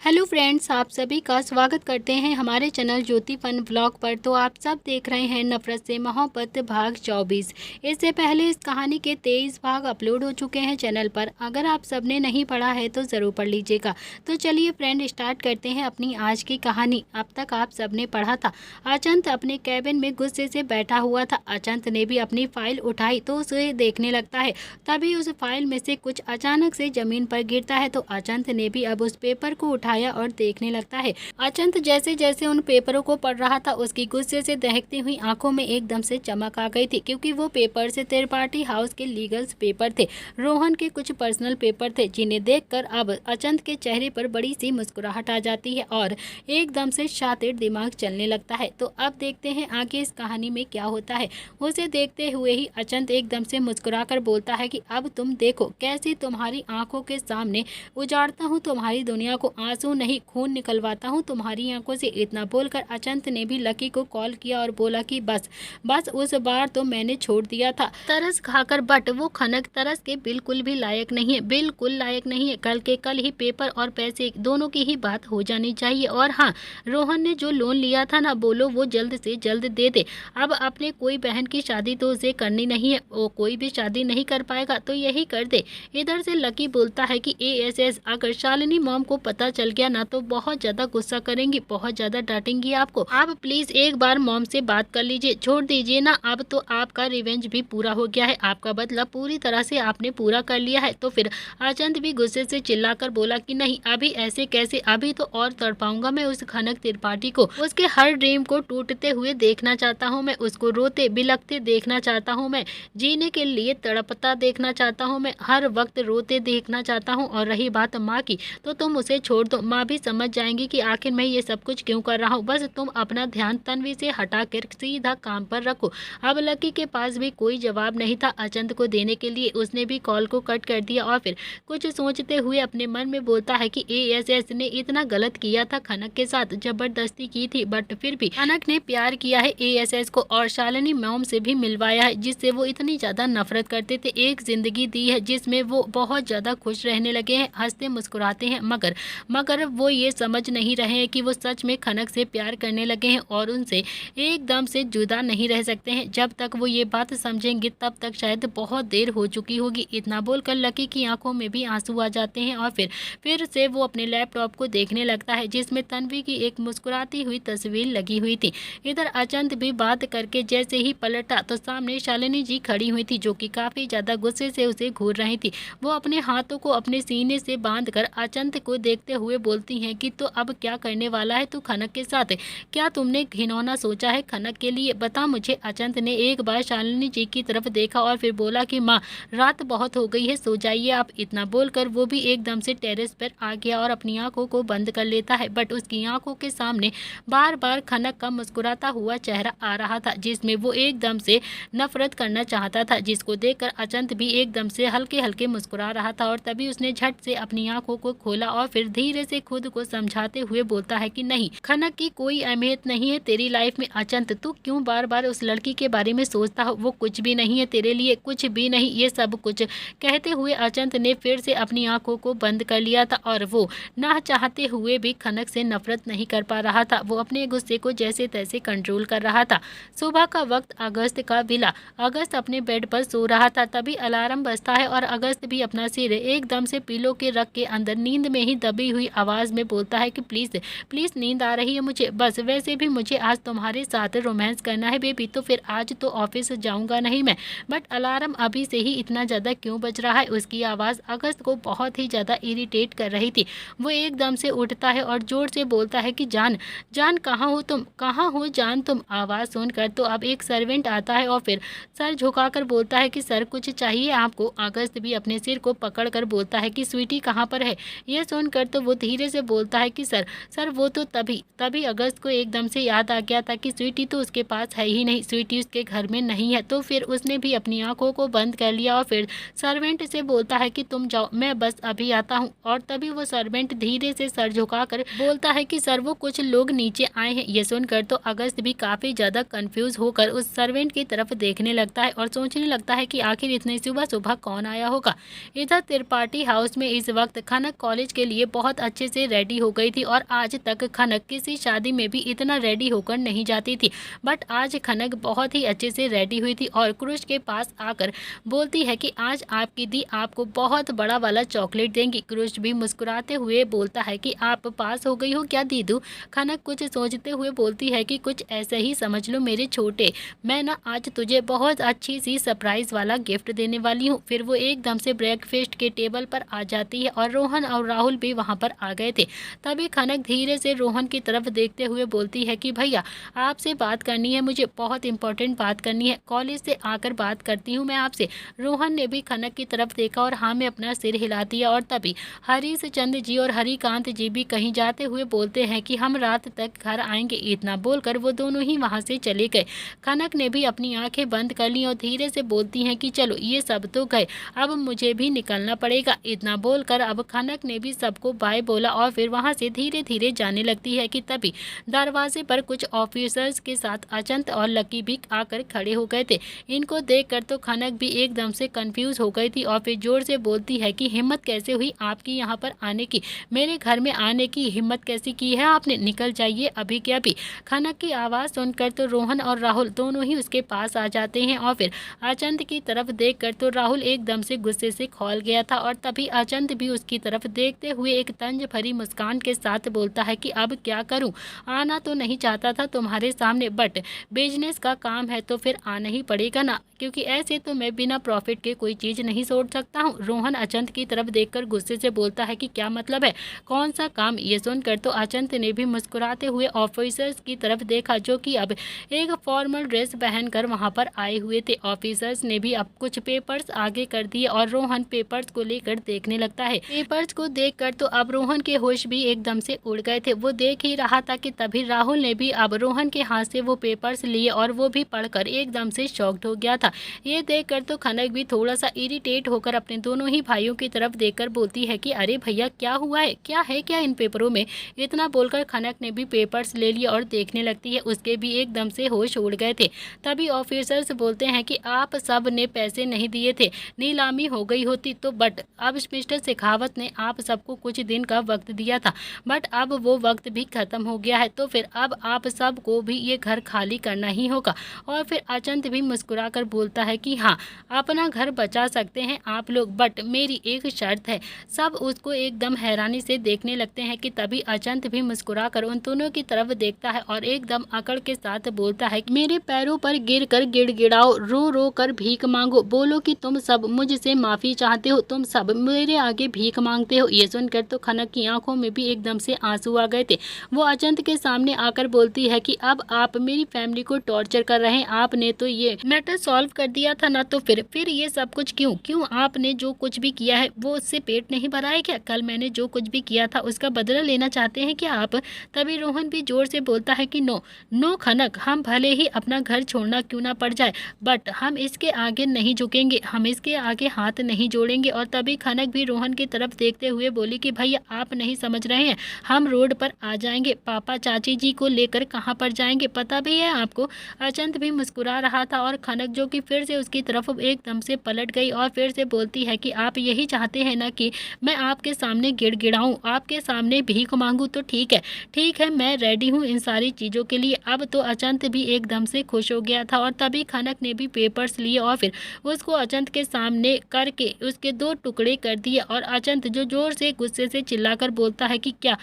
Hello friends, आप सभी का स्वागत करते हैं हमारे चैनल ज्योति फन ब्लॉग पर। तो आप सब देख रहे हैं नफरत से मोहब्बत भाग 24। इससे पहले इस कहानी के 23 भाग अपलोड हो चुके हैं चैनल पर। अगर आप सब ने नहीं पढ़ा है तो ज़रूर पढ़ लीजिएगा। तो चलिए फ्रेंड, स्टार्ट करते हैं अपनी आज की कहानी। अब तक आप सब ने पढ़ा था, अचंत अपने कैबिन में गुस्से से बैठा हुआ था। अचंत ने भी अपनी फाइल उठाई तो उसे देखने लगता है। तभी उस फाइल में से कुछ अचानक से जमीन पर गिरता है। तो अचंत ने भी अब उस पेपर को उठाया और देखने लगता है। अचंत जैसे जैसे उन पेपरों को पढ़ रहा था, उसकी गुस्से से दहकती हुई आंखों में एकदम से चमक आ गई थी, क्योंकि वो पेपर से त्रिपाठी हाउस के लीगल्स पेपर थे। रोहन के कुछ पर्सनल पेपर थे, जिन्हें देखकर अब अचंत के चेहरे पर बड़ी सी मुस्कुराहट आ जाती है और एकदम से शातिर दिमाग चलने लगता है। तो अब देखते हैं आगे इस कहानी में क्या होता है। उसे देखते हुए ही अचंत एकदम से मुस्कुराकर बोलता है कि अब तुम देखो कैसे तुम्हारी आंखों के सामने उजाड़ता हूँ तुम्हारी दुनिया को, आंसू नहीं खून निकलवाता हूँ तुम्हारी आंखों से। इतना बोलकर अचंत ने भी लकी को कॉल किया और बोला कि बस उस बार तो मैंने छोड़ दिया था तरस खाकर, बट वो खनक तरस के बिल्कुल भी लायक नहीं है, बिल्कुल लायक नहीं है। कल के कल ही पेपर और पैसे दोनों की ही बात हो जानी चाहिए। और हाँ, रोहन ने जो लोन लिया था ना, बोलो वो जल्द से जल्द दे दे। अब अपने कोई बहन की शादी तो उसे करनी नहीं है, वो कोई भी शादी नहीं कर पाएगा तो यही कर दे। इधर से लकी बोलता है कि एएसएस, अगर शालिनी मॉम को पता चल गया ना तो बहुत ज्यादा गुस्सा करेंगी, बहुत ज्यादा डांटेंगी आपको। आप प्लीज एक बार मॉम से बात कर लीजिए, छोड़ दीजिए ना। अब तो आपका रिवेंज भी पूरा हो गया है, आपका बदला पूरी तरह से आपने पूरा कर लिया है। तो फिर अचंत भी गुस्से से चिल्लाकर बोला कि नहीं, अभी ऐसे कैसे, अभी तो और तड़पाऊंगा मैं उस खनक त्रिपाठी को। उसके हर ड्रीम को टूटते हुए देखना चाहता हूँ मैं, उसको रोते बिलखते देखना चाहता हूँ मैं, जीने के लिए तड़पता देखना चाहता हूँ मैं, हर वक्त रोते देखना चाहता हूँ। और रही बात माँ की, तो तुम उसे छोड़ दो, माँ भी समझ जाएंगी कि आखिर मैं ये सब कुछ क्यों कर रहा हूँ। बस तुम अपना ध्यान तन्वी से हटाकर सीधा काम पर रखो। अब लकी के पास भी कोई जवाब नहीं था अचंत को देने के लिए, उसने भी कॉल को कट कर दिया और फिर कुछ सोचते हुए अपने मन में बोलता है कि एएसएस ने इतना गलत किया था खनक के साथ, जबरदस्ती की थी, बट फिर भी खनक ने प्यार किया है एएसएस को और शालिनी मॉम से भी मिलवाया है, जिससे वो इतनी ज्यादा नफरत करते थे। एक जिंदगी दी है जिसमें वो बहुत ज्यादा खुश रहने लगे हैं, हंसते मुस्कुराते हैं, मगर वो ये समझ नहीं रहे हैं कि वो सच में खनक से प्यार करने लगे हैं और उनसे एकदम से जुदा नहीं रह सकते हैं। जब तक वो ये बात समझेंगे तब तक शायद बहुत देर हो चुकी होगी। इतना बोलकर लकी की आंखों में भी आंसू आ जाते हैं और फिर से वो अपने लैपटॉप को देखने लगता है, जिसमें तन्वी की एक मुस्कुराती हुई तस्वीर लगी हुई थी। इधर अचंत भी बात करके जैसे ही पलटा तो सामने शालिनी जी खड़ी हुई थी, जो कि काफी ज्यादा गुस्से से उसे घूर रही थी। वो अपने हाथों को अपने सीने से बांधकर अचंत को देखते हुए बोलती हैं कि तो अब क्या करने वाला है तू खनक के साथ, क्या तुमने घिनौना सोचा है खनक के लिए, बता मुझे। अचंत ने एक बार शालिनी जी की तरफ देखा और फिर बोला कि माँ, रात बहुत हो गई है, सो जाइए आप। इतना बोलकर वो भी एकदम से टेरेस पर आ गया और अपनी आंखों को बंद कर लेता है, बट उसकी आंखों के सामने बार बार खनक का मुस्कुराता हुआ चेहरा आ रहा था, जिसमें वो एकदम से नफरत करना चाहता था, जिसको देखकर अचंत भी एकदम से हल्के हल्के मुस्कुरा रहा था। और तभी उसने झट से अपनी आंखों को खोला और फिर धीरे से खुद को समझाते हुए बोलता है कि नहीं, खनक की कोई अहमियत नहीं है तेरी लाइफ में। अचंत, तू क्यों बार बार उस लड़की के बारे में सोचता हो, वो कुछ भी नहीं है तेरे लिए, कुछ भी नहीं, ये सब कुछ। कहते हुए अचंत ने फिर से अपनी आंखों को बंद कर लिया था और वो ना चाहते हुए भी खनक से नफरत नहीं कर पा रहा था। वो अपने गुस्से को जैसे तैसे कंट्रोल कर रहा था। सुबह का वक्त, अगस्त का विला। अगस्त अपने बेड पर सो रहा था, तभी अलार्म बजता है और अगस्त भी अपना सिर एकदम से पिलो के रख के अंदर नींद में ही दबी हुई आवाज में बोलता है कि प्लीज प्लीज नींद आ रही है मुझे, बस वैसे भी मुझे आज तुम्हारे साथ रोमांस करना है बेबी, तो फिर आज तो ऑफिस जाऊंगा नहीं मैं। बट अलार्म अभी से ही इतना ज्यादा क्यों बज रहा है? उसकी आवाज अगस्त को बहुत ही ज्यादा इरिटेट कर रही थी। वो एकदम से उठता है और जोर से बोलता है कि जान, जान कहाँ हो तुम, कहाँ हो जान तुम? आवाज सुनकर तो अब एक सर्वेंट आता है और फिर सर झुकाकर बोलता है कि सर कुछ चाहिए आपको? अगस्त भी अपने सिर को पकड़कर बोलता है कि स्वीटी कहाँ पर है? यह सुनकर तो वो धीरे से बोलता है कि सर वो तो तभी अगस्त को एकदम से याद आ गया था कि स्वीटी तो उसके पास है ही नहीं, स्वीटी उसके घर में नहीं है। तो फिर उसने भी अपनी आंखों को बंद कर लिया और फिर सर्वेंट से बोलता है कि तुम जाओ, मैं बस अभी आता हूँ। और तभी वो सर्वेंट धीरे से सर झुकाकर बोलता है कि सर वो कुछ लोग नीचे आए हैं। ये सुनकर तो अगस्त भी काफी ज्यादा कंफ्यूज होकर उस सर्वेंट की तरफ देखने लगता है और सोचने लगता है कि आखिर इतनी सुबह सुबह कौन आया होगा। इधर त्रिपाठी हाउस में इस वक्त खनक कॉलेज के लिए बहुत अच्छे से रेडी हो गई थी और आज तक खनक किसी शादी में भी इतना रेडी होकर नहीं जाती थी, बट आज खनक बहुत ही अच्छे से रेडी हुई थी और क्रुश के पास आकर बोलती है कि आज आपकी दी आपको बहुत बड़ा वाला चॉकलेट देंगी। क्रुश भी मुस्कुराते हुए बोलता है कि आप पास हो गई हो क्या दीदू। खनक कुछ सोचते हुए बोलती है कि कुछ ऐसे ही समझ लो मेरे छोटे, मैं ना आज तुझे बहुत अच्छी सी सरप्राइज वाला गिफ्ट देने वाली हूँ। फिर वो एकदम से ब्रेकफास्ट के टेबल पर आ जाती है और रोहन और राहुल भी वहाँ पर आ गए थे। तभी खनक धीरे से रोहन की तरफ देखते हुए बोलती है कि भैया आपसे बात करनी है, मुझे बहुत इंपॉर्टेंट बात करनी है, कॉलेज से आकर बात करती हूँ मैं आपसे। रोहन ने भी खनक की तरफ देखा और हाँ में अपना सिर हिला दिया और तभी हरीश चंद्र जी और हरिकांत जी भी कहीं जाते हुए बोलते हैं कि हम रात तक घर आएंगे। इतना बोलकर वो दोनों ही वहाँ से चले गए। खनक ने भी अपनी आंखें बंद कर ली और धीरे से बोलती हैं कि चलो ये सब तो गए, अब मुझे भी निकलना पड़ेगा। इतना बोलकर अब खनक ने भी सबको बाय बोला और फिर वहाँ से धीरे धीरे जाने लगती है कि तभी दरवाजे पर कुछ ऑफिसर्स के साथ अचंत और लकी भी आकर खड़े हो गए थे। इनको देखकर तो खनक भी एकदम से कंफ्यूज हो गई थी और फिर जोर से बोलती है कि हिम्मत कैसे हुई आपकी यहाँ पर आने की, मेरे घर में आने की हिम्मत कैसी की है आपने, निकल जाइए अभी के अभी। खनक की आवाज़ सुनकर तो रोहन और राहुल दोनों ही उसके पास आ जाते हैं और फिर अचंत की तरफ देखकर तो राहुल एकदम से गुस्से से खौल गया था और तभी अचंत भी उसकी तरफ देखते हुए एक तंज भरी मुस्कान के साथ बोलता है कि अब क्या करूं, आना तो नहीं चाहता था तुम्हारे सामने, बट बिजनेस का काम है तो फिर आना ही पड़ेगा ना, क्योंकि ऐसे तो मैं बिना प्रॉफिट के कोई चीज़ नहीं छोड़ सकता हूँ। रोहन अचंत की तरफ देखकर गुस्से से बोलता है कि क्या मतलब है, कौन सा काम। ये सुनकर तो अचंत ने भी मुस्कुराते हुए ऑफिसर्स की तरफ देखा जो कि अब एक फॉर्मल ड्रेस पहनकर वहां पर आए हुए थे। ऑफिसर्स ने भी अब कुछ पेपर्स आगे कर दिए और रोहन पेपर्स को लेकर देखने लगता है। पेपर्स को देखकर तो अब रोहन के होश भी एकदम से उड़ गए थे। वो देख ही रहा था कि तभी राहुल ने भी अब रोहन के हाथ से वो पेपर्स लिए और वो भी पढ़कर एकदम से शॉक्ड हो गया था। ये देखकर तो खनक भी थोड़ा सा इरिटेट होकर अपने दोनों ही भाइयों की तरफ देखकर बोलती है कि अरे भैया क्या हुआ है, क्या है क्या इन पेपरों में। इतना बोलकर खनक ने भी पेपर्स ले लिए और देखने लगती है, उसके भी एकदम से होश उड़ गए थे। तभी ऑफिसर्स बोलते हैं कि आप सब ने पैसे नहीं दिए थे, नीलामी हो गई होती तो, बट अब मिस्टर शेखावत ने आप सबको कुछ दिन का वक्त दिया था, बट अब वो वक्त भी खत्म हो गया है, तो फिर अब आप सबको भी ये घर खाली करना ही होगा। और फिर अचंत भी मुस्कुराकर बोलता है कि हाँ अपना घर बचा सकते हैं आप लोग, बट मेरी एक शर्त है। सब उसको एकदम हैरानी से देखने लगते हैं कि तभी अचंत भी मुस्कुराकर उन दोनों की तरफ देखता है और एकदम अकड़ के साथ बोलता है मेरे पैरों पर गिरकर गिड़गिड़ाओ, रो रो कर भीख मांगो, बोलो कि तुम सब मुझसे माफी चाहते हो, तुम सब मेरे आगे भीख मांगते हो। ये सुनकर तो खनक की आंखों में भी एकदम से आंसू आ गए थे। वो अचंत के सामने आकर बोलती है कि अब आप मेरी फैमिली को टॉर्चर कर रहे हैं, आपने तो ये मैटर सॉल्व कर दिया था ना, तो फिर ये सब कुछ क्यों आपने जो कुछ भी किया है वो उससे पेट नहीं भरा है क्या, कल मैंने जो कुछ भी किया था उसका बदला लेना चाहते हैं क्या आप। तभी रोहन भी जोर से बोलता है कि नो खनक, हम भले ही अपना घर छोड़ना क्यों ना पड़ जाए, बट हम इसके आगे नहीं झुकेंगे, हम इसके आगे हाथ नहीं जोड़ेंगे। और तभी खनक भी रोहन की तरफ देखते हुए बोली कि भैया आप नहीं समझ रहे हैं, हम रोड पर आ जाएंगे, पापा चाची जी को लेकर कहाँ पर जाएंगे पता भी है आपको। अचंत भी मुस्कुरा रहा था और खनक जो कि फिर से उसकी तरफ एकदम से पलट गई और फिर से बोलती है कि आप यही चाहते हैं ना कि मैं आपके सामने गिड़गिड़ाऊं, आपके सामने भीख मांगू, तो ठीक है मैं रेडी हूँ इन सारी चीज़ों के लिए। अब तो अचंत भी एकदम से खुश हो गया था और तभी खनक ने भी पेपर्स लिए और फिर उसको अचंत के सामने करके उसके 2 टुकड़े कर दिए और अचंत जो जोर से गुस्से से चिल्लाकर बोलता है कि क्या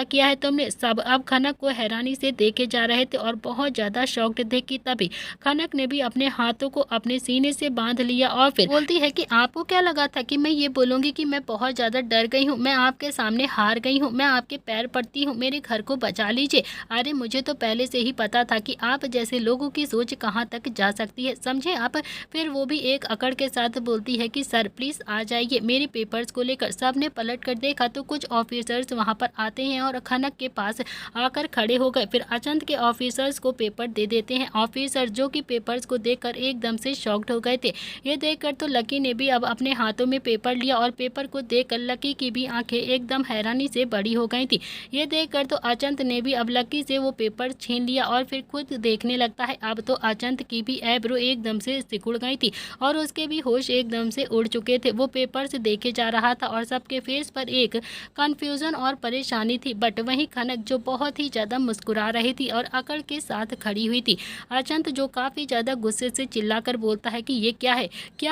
किया है तुमने। सब अब खनक को हैरानी से देखे जा रहे थे और बहुत ज़्यादा शॉक्ड थे कि तभी खनक ने भी अपने हाथों को अपने सीने से बांध लिया और फिर बोलती है कि आपको क्या लगा था कि मैं ये बोलूँगी कि मैं बहुत ज़्यादा डर गई हूँ, मैं आपके सामने हार गई हूँ, मैं आपके पैर पड़ती हूँ, मेरे घर को बचा लीजिए। अरे मुझे तो पहले से ही पता था कि आप जैसे लोगों की सोच कहाँ तक जा सकती है, समझे आप। फिर वो भी एक अकड़ के साथ बोलती है कि सर प्लीज़ आ जाइए मेरे पेपर्स को लेकर। सब ने पलट कर देखा तो कुछ ऑफिसर्स वहाँ पर आते हैं और खनक के पास आकर खड़े हो गए। फिर अचंत के ऑफिसर्स को पेपर दे देते हैं। ऑफिसर जो कि पेपर्स को देखकर एकदम से शॉक्ड हो गए थे। ये देखकर तो लकी ने भी अब अपने हाथों में पेपर लिया और पेपर को देखकर लकी की भी आंखें एकदम हैरानी से बड़ी हो गई थी। ये देखकर तो अचंत ने भी अब लकी से वो पेपर छीन लिया और फिर खुद देखने लगता है। अब तो अचंत की भी एब्रो एकदम से सिकुड़ गई थी और उसके भी होश एकदम से उड़ चुके थे। वो पेपर्स देखे जा रहा था और सबके फेस पर एक कंफ्यूजन और परेशानी थी। बट वहीं खनक जो बहुत ही ज़्यादा मुस्कुरा रही थी और अकड़ के साथ खड़ी हुई थी। अचंत जो काफ़ी ज़्यादा गुस्से से चिल्लाकर बोलता है कि ये क्या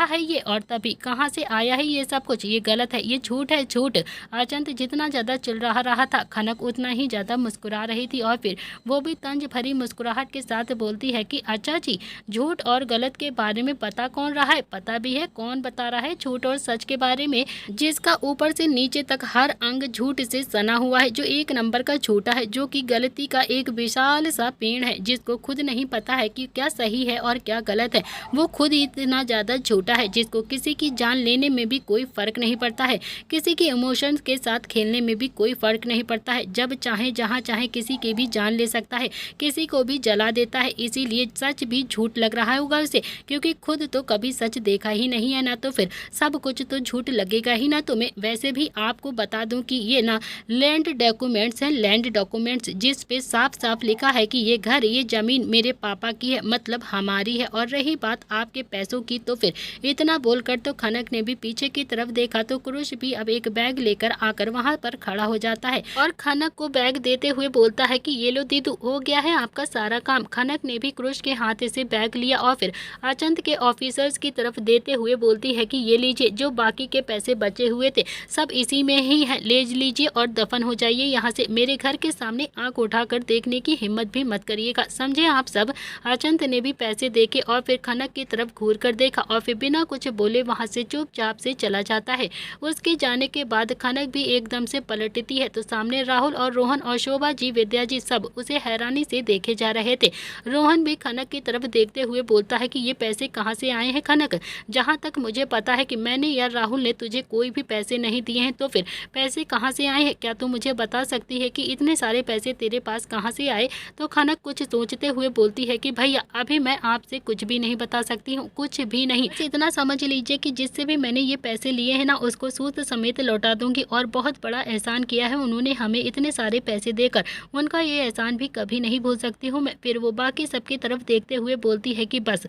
है ये, और तभी कहाँ से आया है ये सब कुछ, ये गलत है, ये झूठ है, झूठ। अचंत जितना ज़्यादा चिल्ला रहा था, खनक उतना ही ज़्यादा मुस्कुरा रही थी और फिर वो भी तंज भरी मुस्कुराहट के साथ बोलती है कि अच्छा जी, झूठ और गलत के बारे में पता कौन रहा है, पता भी है कौन बता रहा है झूठ और सच के बारे में, जिसका ऊपर से नीचे तक हर अंग झूठ से सना हुआ है, जो एक नंबर का झूठा है, जो कि गलती का एक विशाल सा पेड़ है, जिसको खुद नहीं पता है कि क्या सही है और क्या गलत है। वो खुद इतना ज़्यादा झूठा है जिसको किसी की जान लेने में भी कोई फ़र्क नहीं पड़ता है, किसी के इमोशंस के साथ खेलने में भी कोई फ़र्क नहीं पड़ता है, जब चाहे जहाँ चाहे किसी की भी जान ले सकता है, किसी को भी जला देता है। इसीलिए सच भी झूठ लग रहा होगा उसे, क्योंकि खुद तो कभी सच देखा ही नहीं है ना, तो फिर सब कुछ तो झूठ लगेगा ही ना तुम्हें। वैसे भी आपको बता दूं कि ये ना लैंड डॉक्यूमेंट्स हैं, लैंड डॉक्यूमेंट्स, जिस पे साफ साफ लिखा है कि ये घर, ये ज़मीन मेरे पापा की है, मतलब हमारी है। और रही बात आपके पैसों की, तो फिर इतना बोलकर तो खनक ने भी पीछे की तरफ देखा तो क्रुश भी अब एक बैग लेकर आकर वहाँ पर खड़ा हो जाता है और खनक को बैग देते हुए बोलता है कि ये लो दीदू, हो गया है आपका सारा काम। खनक ने भी क्रुश के हाथ से बैग लिया और फिर अचंत के ऑफिसर्स की तरफ देते हुए बोलती है कि ये लीजिए, जो बाकी के पैसे बचे हुए थे सब इसी में ही है, ले लीजिए और दफन हो जाइए यहाँ से। मेरे घर के सामने आंख उठाकर देखने की हिम्मत भी मत करिएगा, समझे आप सब। अचंत ने भी पैसे देके और फिर खनक की तरफ घूर कर देखा और फिर बिना कुछ बोले वहाँ से चुपचाप से चला जाता है। उसके जाने के बाद खनक भी एकदम से पलटती है तो सामने राहुल और रोहन और शोभा जी, विद्या जी सब उसे हैरानी से देखे जा रहे थे। रोहन भी खनक की तरफ देखते हुए बोलता है कि ये पैसे कहाँ से आए हैं खनक? जहाँ तक मुझे पता है कि मैंने या राहुल ने तुझे कोई भी पैसे नहीं दिए हैं, तो फिर पैसे कहाँ से आए हैं? क्या तू मुझे बता सकती है कि इतने सारे पैसे तेरे पास कहाँ से आए? तो खनक कुछ सोचते हुए बोलती है कि भैया अभी मैं आपसे कुछ भी नहीं बता सकती हूँ, कुछ भी नहीं। इतना समझ लीजिए कि जिससे भी मैंने ये पैसे लिए हैं ना, उसको सूद समेत लौटा दूंगी। और बहुत बड़ा एहसान किया है उन्होंने हमें इतने सारे पैसे देकर, उनका ये एहसान भी कभी नहीं भूल सकती हूँ मैं। फिर वो बाकी सबकी तरफ देखते हुए बोलती है कि बस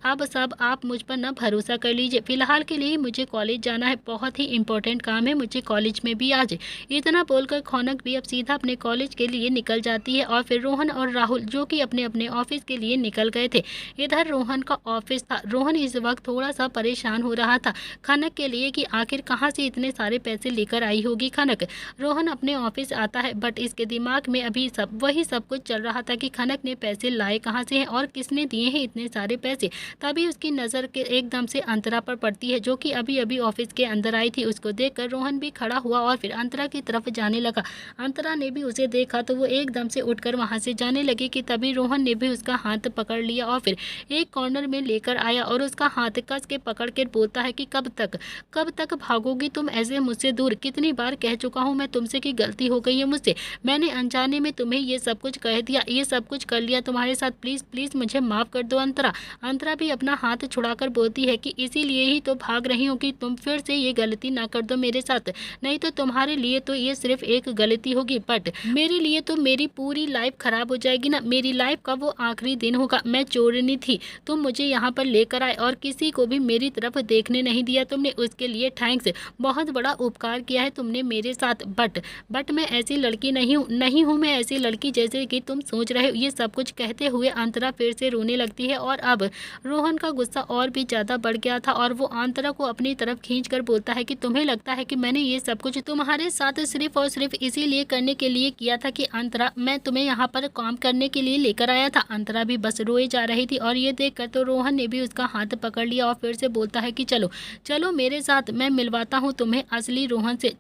अब सब आप मुझ पर ना भरोसा कर लीजिए, फिलहाल के लिए मुझे कॉलेज जाना है, बहुत ही इंपॉर्टेंट काम है मुझे कॉलेज में भी आज। इतना बोलकर खनक भी अब सीधा अपने कॉलेज के लिए निकल जाती है और फिर रोहन और राहुल जो कि अपने अपने ऑफिस के लिए निकल गए थे। इधर रोहन का ऑफिस था। रोहन इस वक्त थोड़ा सा परेशान हो रहा था खनक के लिए कि आखिर कहाँ से इतने सारे पैसे लेकर आई होगी खनक। रोहन अपने ऑफिस आता है बट इसके दिमाग में अभी वही सब कुछ चल रहा था कि खनक ने पैसे लाए कहाँ से हैं और किसने दिए हैं इतने सारे पैसे। तभी उसकी नज़र के एकदम से अंतरा पर पड़ती है जो कि अभी अभी ऑफिस के अंदर आई थी। उसको देखकर रोहन भी खड़ा हुआ और फिर अंतरा की तरफ जाने लगा। अंतरा ने भी उसे देखा तो वो एकदम से उठकर वहाँ से जाने लगी कि तभी रोहन ने भी उसका हाथ पकड़ लिया और फिर एक कॉर्नर में लेकर आया और उसका हाथ कस के पकड़ कर बोलता है कि कब तक भागोगी तुम ऐसे मुझसे दूर? कितनी बार कह चुका हूँ मैं तुमसे कि गलती हो गई है मुझसे, मैंने अनजाने में तुम्हें ये सब कुछ कह दिया, ये सब कुछ कर लिया तुम्हारे साथ, प्लीज़ प्लीज़ मुझे माफ़ कर दो अंतरा। अंतरा भी अपना हाथ छुड़ाकर बोलती है कि इसीलिए ही तो भाग रही हूँ कि तुम फिर से ये गलती ना कर दो मेरे साथ, नहीं तो तुम्हारे लिए तो ये सिर्फ एक गलती होगी बट मेरे लिए तो मेरी पूरी लाइफ खराब हो जाएगी ना। मेरी लाइफ का वो आखिरी दिन होगा। मैं चोरनी थी, तुम मुझे यहाँ पर लेकर आए और किसी को भी मेरी तरफ देखने नहीं दिया तुमने, उसके लिए थैंक्स, बहुत बड़ा उपकार किया है तुमने मेरे साथ। बट मैं ऐसी लड़की नहीं हूँ मैं ऐसी लड़की जैसे कि तुम सोच रहे हो। ये सब कुछ कहते हुए अंतरा फिर से रोने लगती है और अब रोहन का गुस्सा और भी ज़्यादा बढ़ गया था और वो अंतरा को अपनी तरफ खींचकर बोलता है कि तुम्हें लगता है कि मैंने ये सब कुछ तुम्हारे साथ सिर्फ और सिर्फ इसीलिए करने के लिए किया था कि अंतरा मैं तुम्हें यहाँ पर काम करने के लिए लेकर आया था। अंतरा भी बस रोए जा रही थी और ये देखकर तो रोहन ने भी उसका हाथ पकड़ लिया और फिर से बोलता है कि चलो मेरे साथ, मैं मिलवाता हूँ तुम्हें असली रोहन से,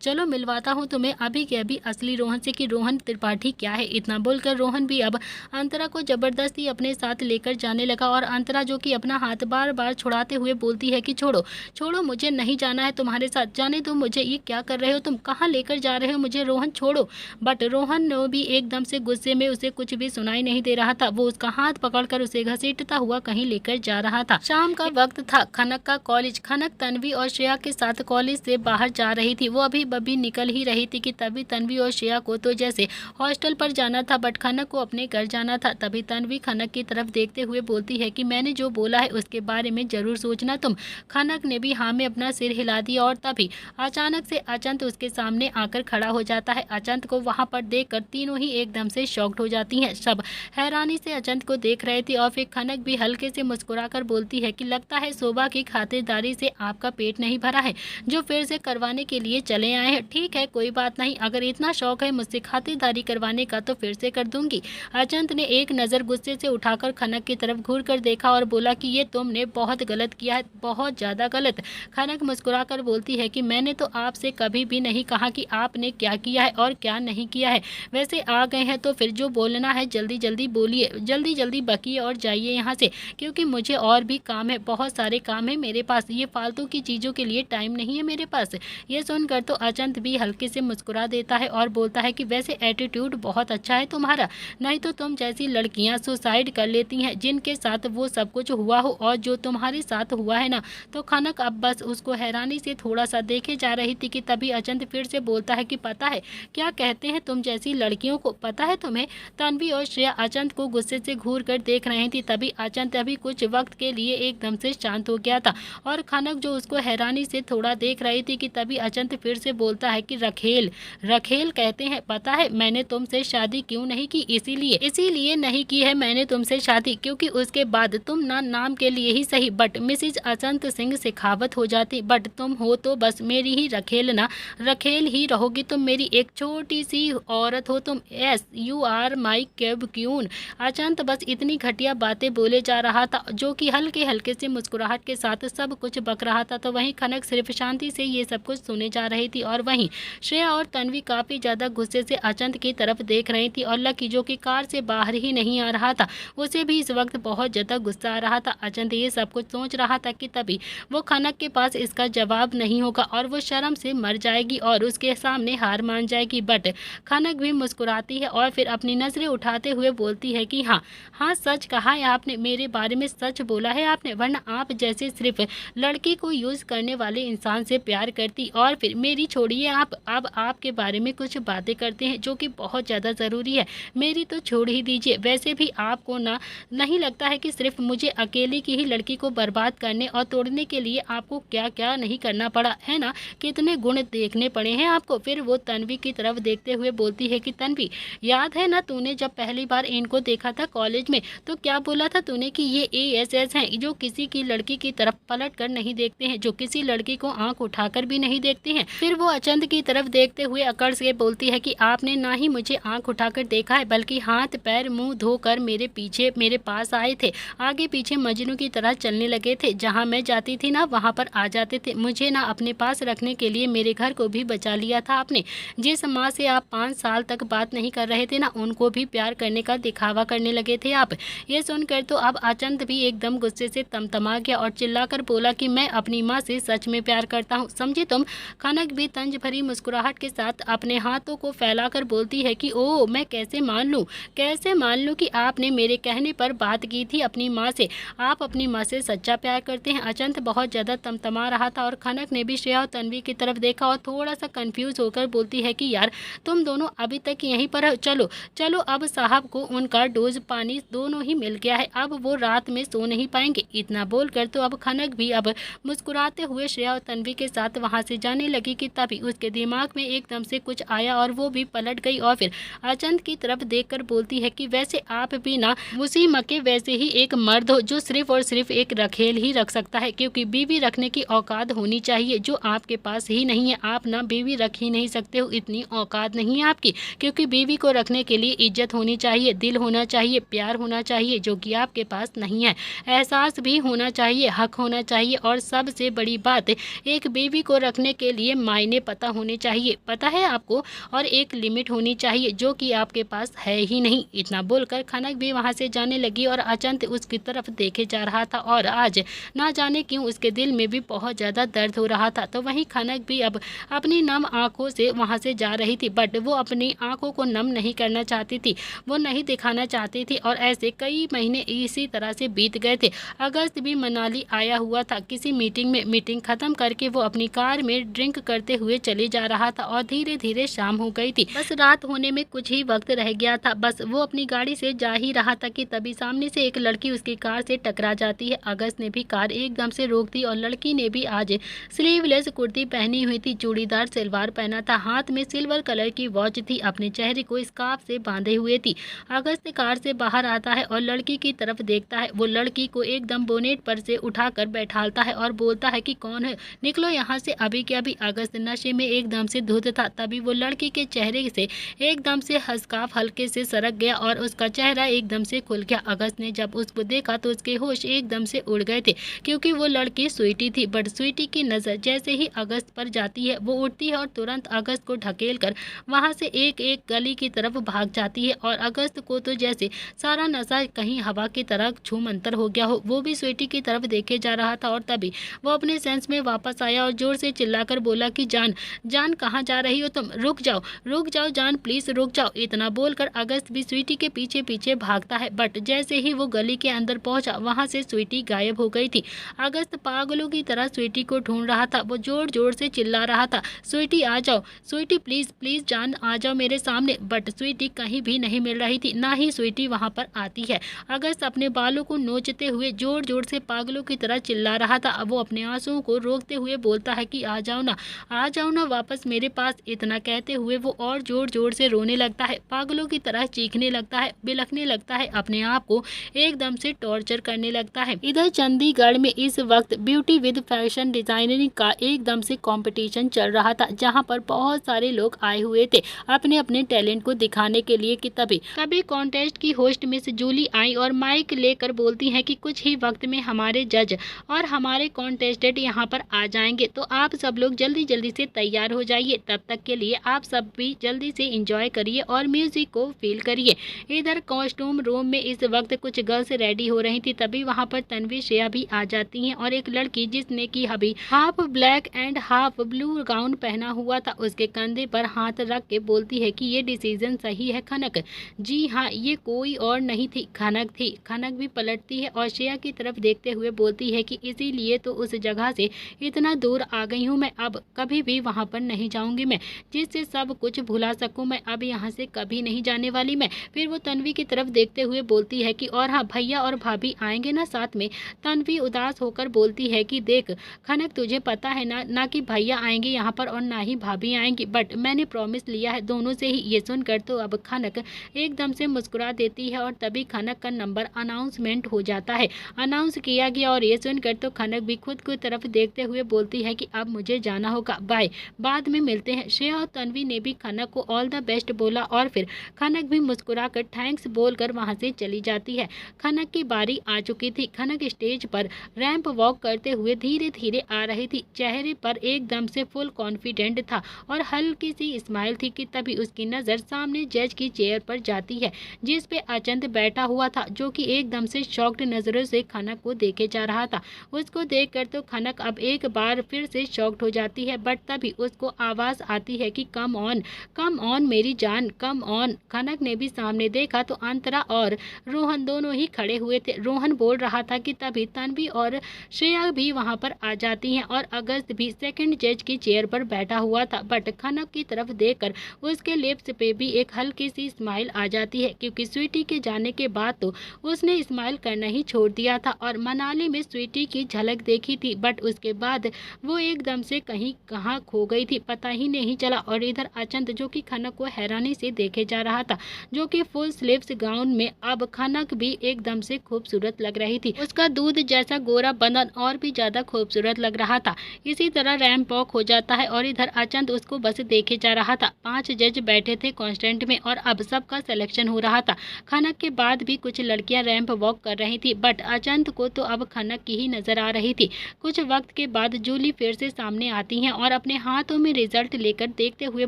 चलो मिलवाता हूँ तुम्हें अभी के अभी असली रोहन से कि रोहन त्रिपाठी क्या है। इतना बोलकर रोहन भी अब अंतरा को जबरदस्ती अपने साथ लेकर जाने लगा और अंतरा जो कि अपना हाथ बार बार छुड़ाते हुए बोलती है कि छोड़ो मुझे नहीं जाना है तुम्हारे साथ, जाने दो मुझे, ये क्या कर रहे हो तुम, कहाँ लेकर जा रहे हो मुझे, रोहन छोड़ो। बट रोहन ने भी एकदम से गुस्से में, उसे कुछ भी सुनाई नहीं दे रहा था, वो उसका हाथ पकड़कर उसे घसीटता हुआ कहीं लेकर जा रहा था। शाम का वक्त था, खनक का कॉलेज। खनक तन्वी और श्रेया के साथ कॉलेज से बाहर जा रही थी। वो अभी निकल ही रही थी कि तभी तन्वी और श्रेया को तो जैसे हॉस्टल पर जाना था बट खनक को अपने घर जाना था। तभी तन्वी खनक की तरफ देखते हुए बोलती है कि मैंने जो बोला है उसके बारे में जरूर सोचना तुम। खनक ने भी हाँ में अपना सिर हिला दिया और तभी अचानक से से अचंत उसके सामने आकर खड़ा हो जाता है। अचंत को वहाँ पर देखकर तीनों ही एकदम से शॉक्ड हो जाती हैं। सब हैरानी से अचंत को देख रहे थे और फिर खनक भी हल्के से मुस्कुराकर बोलती है कि लगता है शोभा की खातिरदारी से आपका पेट नहीं भरा है, जो फिर से करवाने के लिए चले आए हैं। ठीक है, कोई बात नहीं, अगर इतना शौक है मुझसे खातिरदारी करवाने का तो फिर से कर दूंगी। अचंत ने एक नज़र गुस्से से उठाकर खनक की तरफ घूर कर देखा और बोला कि ये तुमने बहुत गलत किया है, बहुत ज़्यादा गलत। खनक मुस्कुराकर बोलती है कि मैंने तो आपसे कभी भी नहीं कहा कि आपने क्या किया है और क्या नहीं किया है। वैसे आ गए हैं तो फिर जो बोलना है जल्दी जल्दी बोलिए, जल्दी जल्दी बकिए और जाइए यहाँ से, क्योंकि मुझे और भी काम है, बहुत सारे काम है मेरे पास, ये फालतू की चीज़ों के लिए टाइम नहीं है मेरे पास। ये सुनकर तो अचंत भी हल्के से मुस्कुरा देता है और बोलता है कि वैसे एटीट्यूड बहुत अच्छा है तुम्हारा, नहीं तो तुम जैसी लड़कियां सुसाइड कर लेती हैं जिनके साथ वो सब कुछ हुआ हो, और जो तुम्हारे साथ हुआ है ना। तो खनक अब बस उसको हैरानी से थोड़ा सा देखे जा रही थी कि तभी अचंत फिर से बोलता है कि पता है क्या कहते हैं तुम जैसी लड़कियों को, पता है तुम्हें। तन्वी और श्रेया अचंत को गुस्से से घूर कर देख रही थी। तभी अचंत अभी कुछ वक्त के लिए एकदम से शांत हो गया था और खनक जो उसको हैरानी से थोड़ा देख रही थी कि तभी अचंत फिर से बोलता है कि रखेल, रखेल कहते हैं, पता है मैंने तुमसे शादी क्यों नहीं की, इसीलिए नहीं की है मैंने तुमसे शादी क्योंकि उसके बाद तुम ना नाम के लिए ही सही बट मिसिज अचंत सिंह शेखावत हो जाती, बट तुम हो तो बस मेरी ही रखेल ना, रखेल ही रहोगी तुम, मेरी एक छोटी सी औरत हो तुम, yes you are my cab queen. अचंत बस इतनी घटिया बातें बोले जा रहा था जो कि हल्के हल्के से मुस्कुराहट के साथ सब कुछ बक रहा था। तो वहीं खनक सिर्फ शांति से ये सब कुछ सुने जा रही थी और वहीं श्रेया और तन्वी काफी ज्यादा गुस्से से अचंत की तरफ देख रही थी और लकी जो कि कार से बाहर ही नहीं आ रहा था, उसे भी इस वक्त बहुत ज्यादा गुस्सा आ रहा था। अचंत ये सब कुछ सोच रहा था कि तभी वो खनक के पास इसका जवाब नहीं होगा और वो शर्म से मर जाएगी और उसके सामने हार मान जाएगी। बट खनक भी मुस्कुराती है और फिर अपनी नजरें उठाते हुए बोलती है कि हाँ हाँ सच कहा है आपने, मेरे बारे में सच बोला है आपने, वरना आप जैसे सिर्फ लड़की को यूज करने वाले इंसान से प्यार करती और फिर मेरी छोड़िए आप, अब आपके बारे में कुछ बातें करते हैं जो कि बहुत ज़्यादा ज़रूरी है, मेरी तो छोड़ ही दीजिए। वैसे भी आपको ना नहीं लगता है कि सिर्फ मुझे अकेले की ही लड़की को बर्बाद करने और तोड़ने के लिए आपको क्या क्या नहीं करना पड़ा है ना, कितने गुण देखने पड़े हैं आपको। फिर वो तन्वी की तरफ देखते हुए बोलती है कि तन्वी याद है ना तूने जब पहली बार इनको देखा था कॉलेज में तो क्या बोला था तूने कि ये ASS हैं जो किसी की लड़की की तरफ पलट कर नहीं देखते हैं, जो किसी लड़की को आंख उठाकर भी नहीं देखते हैं। फिर वो अचंत की तरफ देखते हुए अकड़ से बोलती है कि आपने ना ही मुझे आंख उठाकर देखा है बल्कि हाथ पैर मुंह धोकर मेरे पीछे मेरे पास आए थे, आगे पीछे मजनू की तरह चलने लगे थे, जहाँ मैं जाती थी ना वहाँ पर आ जाते थे, मुझे ना अपने पास रखने के लिए मेरे घर को भी बचा लिया था आपने। जिस माँ से आप 5 साल तक बात नहीं कर रहे थे ना उनको भी प्यार करने का दिखावा करने लगे थे आप। ये सुनकर तो अब अचंत भी एकदम गुस्से से तमतमा गया और चिल्लाकर बोला कि मैं अपनी माँ से सच में प्यार करता हूँ, समझे तुम। खनक भी तंज भरी मुस्कुराहट के साथ अपने हाथों को फैलाकर बोलती है कि ओ मैं कैसे मान लूँ कि आपने मेरे कहने पर बात की थी अपनी माँ से, आप अपनी माँ से सच्चा प्यार करते हैं। अचंत बहुत ज़्यादा तमतमा रहा था और खनक ने भी श्रेया और तन्वी की तरफ देखा और थोड़ा सा कंफ्यूज होकर बोलती है कि यार तुम दोनों अभी तक यहीं पर हो, चलो चलो अब साहब को उनका डोज पानी दोनों ही मिल गया है, अब वो रात में सो नहीं पाएंगे। इतना बोलकर तो अब खनक भी अब मुस्कुराते हुए श्रेया और तन्वी के साथ वहां से जाने लगी कि तभी उसके दिमाग में एकदम से कुछ आया और वो भी पलट गई और फिर अचंत की तरफ देखकर बोलती है कि वैसे आप भी ना उसी मके वैसे ही एक मर्द हो जो सिर्फ और सिर्फ एक रखेल ही रख सकता है, क्योंकि बीवी रखने की औकात होनी चाहिए जो आपके पास ही नहीं है। आप ना बीवी रख ही नहीं सकते हो, इतनी औकात नहीं है आपकी, क्योंकि बीवी को रखने के लिए इज्जत होनी चाहिए, दिल होना चाहिए, प्यार होना चाहिए जो कि आपके पास नहीं है, एहसास भी होना चाहिए, हक होना चाहिए और सबसे बड़ी बात एक बीवी को रखने के लिए मायने पता होने चाहिए, पता है आपको, और एक लिमिट होनी चाहिए जो कि आपके पास है ही नहीं। इतना बोलकर खनक भी वहां से जाने लगी और अचंत उसकी तरफ देखे जा रहा था और आज ना जाने क्यों उसके दिल में भी बहुत ज़्यादा दर्द हो रहा था। तो वहीं खनक भी अब अपनी नम आंखों से वहां से जा रही थी, बट वो अपनी आंखों को नम नहीं करना चाहती थी, वो नहीं दिखाना चाहती थी और ऐसे कई महीने इसी तरह से बीत गए थे। अगस्त भी मनाली आया हुआ था किसी मीटिंग में, मीटिंग खत्म करके वो अपनी कार में ड्रिंक करते हुए चले जा रहा था और धीरे धीरे शाम हो गई थी, बस रात होने में कुछ ही वक्त रह गया था। बस वो अपनी गाड़ी से जा ही रहा था कि तभी सामने से एक लड़की उसकी कार से टकरा जाती है। अगस्त ने भी कार एकदम से रोक दी और लड़की ने भी आज स्लीवलेस कुर्ती पहनी हुई थी, चूड़ीदार सलवार पहना था, हाथ में सिल्वर कलर की वॉच थी, अपने चेहरे को स्कार्फ से बांधे हुए थी। अगस्त कार से बाहर आता है और लड़की की तरफ देखता है। वो लड़की को एकदम बोनेट पर से उठाकर बैठालता है और बोलता है कि कौन है, निकलो यहाँ से अभी के अभी। अगस्त नशे में एकदम से धुत था। तभी वो लड़की के चेहरे से एकदम से स्कार्फ हल्के से सरक गया और उसका चेहरा एकदम से खुल गया। अगस्त ने जब उसको देखा तो उसके होश एकदम से उड़ गए थे, क्योंकि वो लड़की स्वीटी थी। बट स्वीटी की नज़र जैसे ही अगस्त पर जाती है, वो उठती है और तुरंत अगस्त को ढकेल कर वहाँ से एक एक गली की तरफ भाग जाती है। और अगस्त को तो जैसे सारा नशा कहीं हवा की तरह छूमंतर हो गया हो। वो भी स्वीटी की तरफ देखे जा रहा था और तभी वो अपने सेंस में वापस आया और जोर से चिल्लाकर बोला कि जान, जान कहाँ जा रही हो तुम, रुक जाओ जान, प्लीज रुक जाओ। इतना बोलकर अगस्त भी स्वीटी के पीछे पीछे भागता है। बट जैसे ही वो गली के अंदर पहुंचा, वहां से स्वीटी गायब हो गई थी। अगस्त पागलों की तरह स्वीटी को ढूंढ रहा था। वो जोर जोर से चिल्ला रहा था, स्वीटी आ जाओ, स्वीटी प्लीज प्लीज जान आ जाओ मेरे सामने। बट स्वीटी कहीं भी नहीं मिल रही थी, ना ही स्वीटी वहां पर आती है। अगस्त अपने बालों को नोचते हुए जोर जोर से पागलों की तरह चिल्ला रहा था। वो अपने आंसुओं को रोकते हुए बोलता है कि आ जाओ ना वापस मेरे पास। इतना कहते हुए वो और जोर जोर से रोने लगता है, पागलों की तरह चीखने लगता है, बिलखने लगता है, अपने आप को एकदम से टॉर्चर करने लगता है। इधर चंडीगढ़ में इस वक्त ब्यूटी विद फैशन डिजाइनिंग का एकदम से कंपटीशन चल रहा था, जहां पर बहुत सारे लोग आए हुए थे अपने अपने टैलेंट को दिखाने के लिए। कि तभी कॉन्टेस्ट की होस्ट मिस जूली आई और माइक लेकर बोलती हैं कि कुछ ही वक्त में हमारे जज और हमारे कॉन्टेस्टेंट यहाँ पर आ जाएंगे, तो आप सब लोग जल्दी जल्दी से तैयार हो जाइए। तब तक के लिए आप सब भी जल्दी से एंजॉय करिए और म्यूजिक को फील करिए। इधर कॉस्ट्यूम रूम में इस वक्त कुछ गर्ल्स रेडी हो रही थी। तभी वहाँ पर तन्वी श्रेया भी आ जाती हैं और एक लड़की जिसने की अभी half black and half blue gown पहना हुआ था, उसके कंधे पर हाथ रख के बोलती है कि ये डिसीजन सही है खनक। जी हाँ, ये कोई और नहीं थी, खनक थी। खनक भी पलटती है और श्रेया की तरफ देखते हुए बोलती है कि इसीलिए तो उस जगह से इतना दूर आ गई हूँ मैं, अब कभी भी वहाँ पर नहीं जाऊंगी मैं, जिससे सब कुछ भुला सकूं मैं, अब यहाँ से कभी नहीं जाने वाली मैं। फिर वो तन्वी की तरफ देखते हुए बोलती है कि और हाँ, भैया और भाभी आएंगे ना साथ में। तन्वी उदास होकर बोलती है कि देख खनक, तुझे पता है ना कि भैया आएंगे यहाँ पर और ना ही भाभी आएंगी, बट मैंने प्रॉमिस लिया है दोनों से ही। ये सुनकर तो अब खनक एकदम से मुस्कुरा देती है और तभी खनक का नंबर अनाउंसमेंट हो जाता है, अनाउंस किया गया। और ये सुनकर तो खनक भी खुद को तरफ देखते हुए बोलती है कि अब मुझे जाना होगा, बाय, बाद में मिलते हैं। श्रेया और तन्वी ने भी खनक को ऑल द बेस्ट बोला और फिर खनक भी मुस्कुराकर थैंक्स बोलकर वहां से चली जाती है। खनक की बारी आ चुकी थी। खनक स्टेज पर रैंप वॉक करते हुए धीरे धीरे आ रही थी। चेहरे पर एकदम से फुल कॉन्फिडेंट था और हल्की सी स्माइल थी। कि तभी उसकी नजर सामने जज की चेयर पर जाती है, जिस पे अचंत बैठा हुआ था, जो कि एकदम से शॉक्ड नजरों से खनक को देखे जा रहा था। उसको देखकर तो खनक अब एक बार फिर से शॉक्ड हो जाती है, बट तभी उसको आवाज आती है कि कम ऑन मेरी जान, कम ऑन। खनक ने भी सामने देखा तो अंतरा और रोहन दोनों ही खड़े हुए थे। रोहन बोल रहा था कि तभी तन्वी और श्रेया भी वहां पर आ जाती हैं और अगस्त भी सेकंड जज की चेयर पर बैठा हुआ था। बट खनक की तरफ देखकर उसके लिप्स पे भी एक हल्की सी स्माइल आ जाती है, क्योंकि स्वीटी के जाने के बाद तो उसने स्माइल करना ही छोड़ दिया था और मनाली में स्वीटी की झलक देखी थी, बट उसके बाद वो एकदम से कहीं कहाँ खो गई थी, पता ही नहीं चला। और इधर अचंत जो कि खनक को हैरानी से देखे जा रहा था, जो कि फुल स्लीव्स गाउन में अब खनक भी एकदम से खूबसूरत लग रही थी। उसका दूध जैसा गोरा बदन और भी ज्यादा खूबसूरत लग रहा था। इसी तरह रैंप वॉक हो जाता है और इधर अचंत उसको बस देखे जा रहा था। 5 जज बैठे थे कॉन्स्टेंट में और अब सबका सिलेक्शन हो रहा था। खनक के बाद भी कुछ लड़कियां रैंप वॉक कर रही थी, बट अचंत को तो अब खनक की ही नजर आ रही थी। कुछ वक्त के बाद जूली फिर से सामने आती हैं और अपने हाथों में रिजल्ट लेकर देखते हुए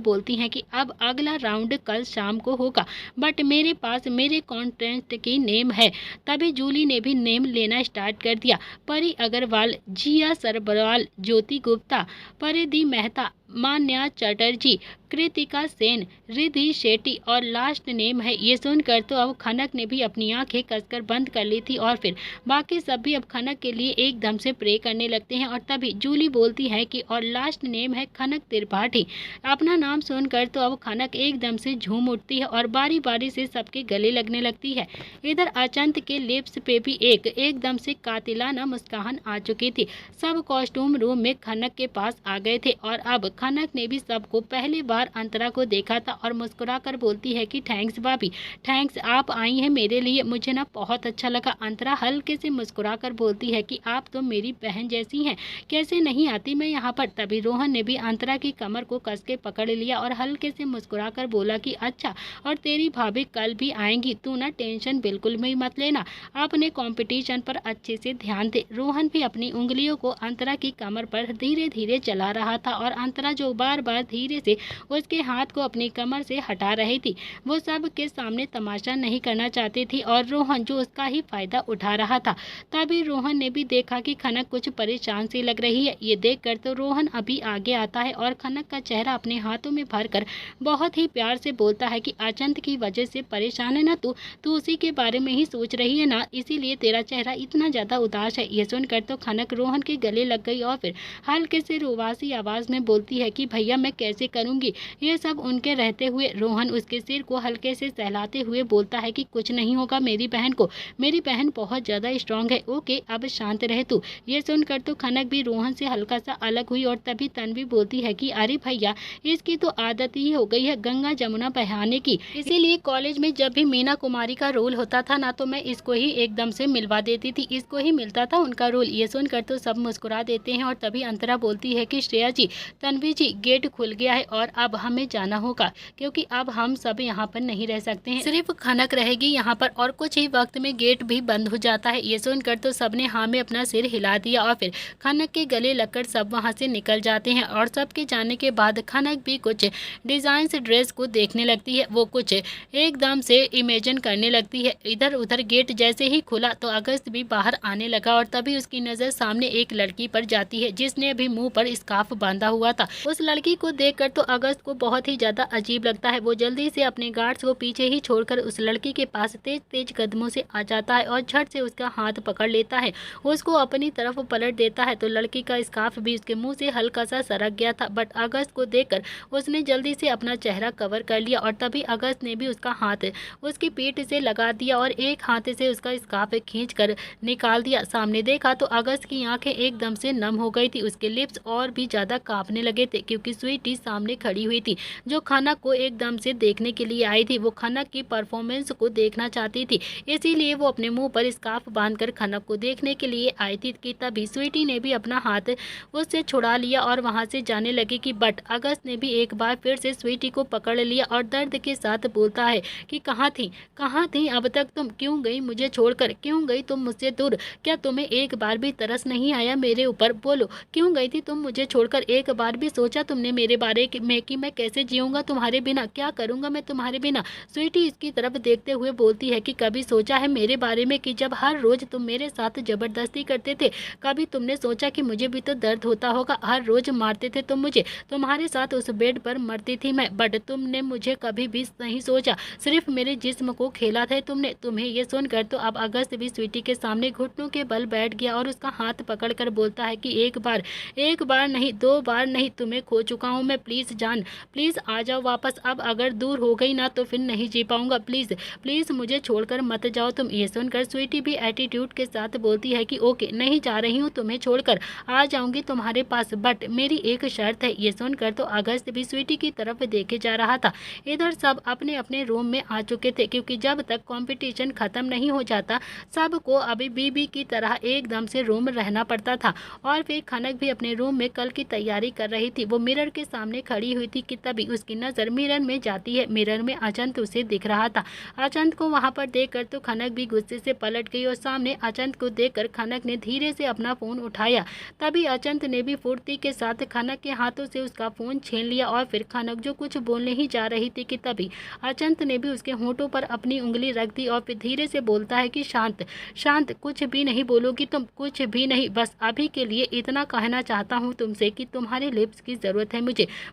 बोलती हैं कि अब अगला राउंड कल शाम को होगा, बट मेरे पास मेरे कॉन्टेस्ट की नेम है। तभी जूली ने भी नेम लेना स्टार्ट कर दिया। परी अग्रवाल, जिया सरबराल, ज्योति गुप्ता, परिधि मेहता, मान्या चटर्जी, कृतिका सेन, रिद्धि शेट्टी और लास्ट नेम है। ये सुनकर तो अब खनक ने भी अपनी आंखें कसकर बंद कर ली थी और फिर बाकी सब भी अब खनक के लिए एकदम से प्रे करने लगते हैं। और तभी जूली बोलती है कि और लास्ट नेम है खनक त्रिपाठी। अपना नाम सुनकर तो अब खनक एकदम से झूम उठती है और बारी बारी से सबके गले लगने लगती है। इधर अचंत के लिप्स पे भी एकदम से कातिलाना मुस्कान आ चुकी थी। सब कॉस्ट्यूम रूम में खनक के पास आ गए थे और अब खनक ने भी सबको पहली बार अंतरा को देखा था और मुस्कुरा कर बोलती है कि थैंक्स भाभी, थैंक्स, आप आई हैं मेरे लिए, मुझे ना बहुत अच्छा लगा। अंतरा हल्के से मुस्कुरा कर बोलती है कि आप तो मेरी बहन जैसी हैं, कैसे नहीं आती मैं यहाँ पर। तभी रोहन ने भी अंतरा की कमर को कस के पकड़ लिया और हल्के से मुस्कुरा कर बोला कि अच्छा, और तेरी भाभी कल भी आएंगी, तू ना टेंशन बिल्कुल भी मत लेना, अपने कंपटीशन पर अच्छे से ध्यान दे। रोहन भी अपनी उंगलियों को अंतरा की कमर पर धीरे धीरे चला रहा था और अंतरा जो बार बार धीरे से उसके हाथ को अपनी कमर से हटा रही थी, वो सब के सामने तमाशा नहीं करना चाहती थी और रोहन जो उसका ही फायदा उठा रहा था। तभी रोहन ने भी देखा कि खनक कुछ परेशान सी लग रही है। ये देखकर तो रोहन अभी आगे आता है और खनक का चेहरा अपने हाथों में भरकर बहुत ही प्यार से बोलता है कि अचंत की वजह से परेशान है ना तू उसी के बारे में ही सोच रही है ना, इसीलिए तेरा चेहरा इतना ज्यादा उदास है। ये सुनकर तो खनक रोहन के गले लग गई और फिर हल्के से रुबासी आवाज में बोलती है कि भैया मैं कैसे करूंगी ये सब उनके रहते हुए। रोहन उसके सिर को हल्के से सहलाते हुए बोलता है कि कुछ नहीं होगा मेरी बहन को, मेरी बहन बहुत ज्यादा स्ट्रांग है, ओके अब शांत रहे तू। ये सुनकर तो खनक भी रोहन से हल्का सा अलग हुई और तभी तन्वी बोलती है कि अरे भैया इसकी तो आदत ही हो गई है गंगा जमुना बहाने की, इसीलिए कॉलेज में जब भी मीना कुमारी का रोल होता था ना तो मैं इसको ही एकदम से मिलवा देती थी, इसको ही मिलता था उनका रोल। ये सुनकर तो सब मुस्कुरा देते हैं और तभी अंतरा बोलती है कि श्रेया जी, तन्वी जी, गेट खुल गया है और अब हमें जाना होगा क्योंकि अब हम सब यहाँ पर नहीं रह सकते हैं, सिर्फ खनक रहेगी यहाँ पर और कुछ ही वक्त में गेट भी बंद हो जाता है। ये सुनकर तो सबने हाँ में अपना सिर हिला दिया और फिर खनक के गले लगकर सब वहाँ से निकल जाते हैं। और सबके जाने के बाद खनक भी कुछ डिजाइन ड्रेस को देखने लगती है, वो कुछ एकदम से इमेजिन करने लगती है। इधर उधर गेट जैसे ही खुला तो अगस्त भी बाहर आने लगा और तभी उसकी नजर सामने एक लड़की पर जाती है जिसने अभी मुंह पर स्कार्फ बांधा हुआ था। उस लड़की को देखकर तो अगस्त को बहुत ही ज्यादा अजीब लगता है। वो जल्दी से अपने गार्ड्स को पीछे ही छोड़कर उस लड़की के पास तेज तेज कदमों से आ जाता है और झट से उसका हाथ पकड़ लेता है, उसको अपनी तरफ पलट देता है। तो लड़की का स्कार्फ भी उसके मुंह से हल्का सा सरक गया था, बट अगस्त को देखकर उसने जल्दी से अपना चेहरा कवर कर लिया और तभी अगस्त ने भी उसका हाथ उसकी पीठ से लगा दिया और एक हाथ से उसका स्कार्फ खींच कर निकाल दिया। सामने देखा तो अगस्त की आंखें एकदम से नम हो गई थी, उसके लिप्स और भी ज्यादा कांपने लगे थे क्योंकि स्वीटी सामने खड़ी हुई थी जो खनक को एकदम से देखने के लिए आई थी। वो खनक की परफॉर्मेंस को देखना चाहती थी, इसीलिए वो अपने मुंह पर स्कार्फ बांधकर खनक को देखने के लिए आई थी कि तभी स्वीटी ने भी अपना हाथ उससे छुड़ा लिया और वहां से जाने लगी कि बट अगस्त ने भी एक बार फिर से स्वीटी को पकड़ लिया और दर्द के साथ बोलता है कि कहाँ थी अब तक तुम, क्यों गई मुझे छोड़कर, क्यों गई तुम मुझसे दूर, क्या तुम्हें एक बार भी तरस नहीं आया मेरे ऊपर, बोलो क्यों गई थी तुम मुझे छोड़कर, एक बार भी सोचा तुमने मेरे बारे में कि मैं कैसे जीऊंगा तुम्हारे बिना, क्या करूंगा मैं तुम्हारे बिना। स्वीटी इसकी तरफ देखते हुए बोलती है कि कभी सोचा है मेरे बारे में कि जब हर रोज तुम मेरे साथ जबरदस्ती करते थे, कभी तुमने सोचा कि मुझे भी तो दर्द होता होगा, हर रोज मारते थे तुम मुझे, तुम्हारे साथ उस बेड पर मरती थी मैं, बट तुमने मुझे कभी भी नहीं सोचा, सिर्फ मेरे जिस्म को खेला था तुमने। तुम्हें ये सुनकर तो अब अगस्त भी स्वीटी के सामने घुटनों के बल बैठ गया और उसका हाथ पकड़कर बोलता है कि एक बार नहीं, 2 बार नहीं, तुम्हें खो चुका हूँ मैं, प्लीज जान, प्लीज आ जाओ वापस, अब अगर दूर हो गई ना तो फिर नहीं जी पाऊंगा, प्लीज प्लीज मुझे छोड़कर मत जाओ तुम। ये सुनकर स्वीटी भी एटीट्यूड के साथ बोलती है कि ओके, नहीं जा रही हूँ, तुम्हें छोड़कर आ जाऊंगी तुम्हारे पास, बट मेरी एक शर्त है। ये सुनकर तो अगस्त भी स्वीटी की तरफ देखे जा रहा था। इधर सब अपने अपने रूम में आ चुके थे क्योंकि जब तक कंपटीशन खत्म नहीं हो जाता सबको अभी बीबी की तरह एकदम से रूम रहना पड़ता था। और फिर खनक भी अपने रूम में कल की तैयारी कर रही थी, वो मिरर के सामने खड़ी हुई थी कि तभी उसकी नजर मिरर में जाती है। मिरर में अचंत उसे दिख रहा था। अचंत को वहां पर देखकर तो खनक भी गुस्से से पलट गई और सामने अचंत को देखकर खनक ने धीरे से अपना फोन उठाया। तभी अचंत ने भी फुर्ती के साथ खनक के हाथों से उसका फोन छीन लिया और फिर खनक जो कुछ बोलने ही जा रही थी कि तभी अचंत ने भी उसके होंठों पर अपनी उंगली रख दी और फिर धीरे से बोलता है कि शांत शांत, कुछ भी नहीं बोलोगी तुम, कुछ भी नहीं, बस अभी के लिए इतना कहना चाहता हूँ तुमसे कि तुम्हारे लिप्स लिप्स की ज़रूरत है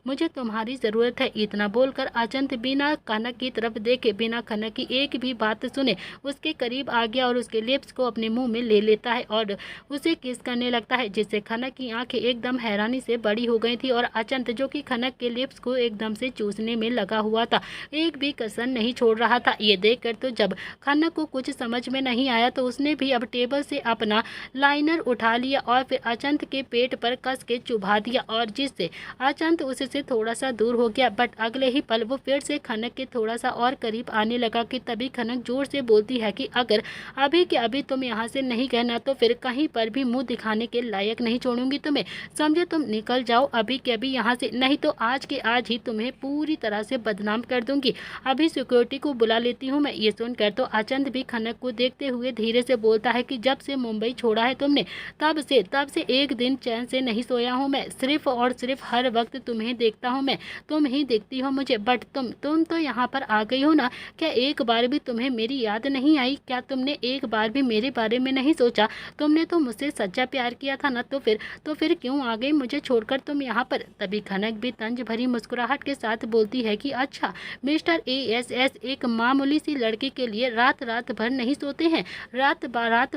मुझे तुम्हारी ज़रूरत है। इतना बोलकर अचंत बिना खनक की तरफ देखे, बिना खनक की एक भी बात सुने उसके करीब आ गया और उसके लिप्स को अपने मुंह में ले लेता है और उसे किस करने लगता है, जिससे खनक की आंखें एकदम हैरानी से बड़ी हो गई थी और अचंत जो कि खनक के लिप्स को एकदम से चूसने में लगा हुआ था, एक भी कसर नहीं छोड़ रहा था। ये देखकर तो जब खनक को कुछ समझ में नहीं आया तो उसने भी अब टेबल से अपना लाइनर उठा लिया और फिर अचंत के पेट पर कस के चुभा दिया और जिससे अचंत उससे थोड़ा सा दूर हो गया। बट अगले ही पल वो फिर से खनक के थोड़ा सा और करीब आने लगा कि तभी खनक जोर से बोलती है कि अगर अभी के अभी तुम यहाँ से नहीं कहना तो फिर कहीं पर भी मुंह दिखाने के लायक नहीं छोड़ूंगी तुम्हें, समझे? तुम निकल जाओ अभी के अभी यहाँ से, नहीं तो आज के आज ही तुम्हें पूरी तरह से बदनाम कर दूंगी। अभी सिक्योरिटी को बुला लेती हूँ मैं। ये सुनकर तो अचंत भी खनक को देखते हुए धीरे से बोलता है कि जब से मुंबई छोड़ा है तुमने तब से एक दिन चैन से नहीं सोया हूँ मैं, सिर्फ और सिर्फ हर वक्त तुम्हें देखता हूँ मैं, तुम ही देखती हो मुझे। बट तुम तो यहाँ पर आ गई हो ना, क्या एक बार भी तुम्हें मेरी याद नहीं आई? क्या तुमने एक बार भी मेरे बारे में नहीं सोचा? तुमने तो मुझसे सच्चा प्यार किया था ना, तो फिर क्यों आ गई मुझे छोड़कर तुम यहाँ पर? तभी खनक भी तंज भरी मुस्कुराहट के साथ बोलती है कि अच्छा मिस्टर ASS, एक मामूली सी लड़की के लिए रात भर नहीं सोते हैं, रात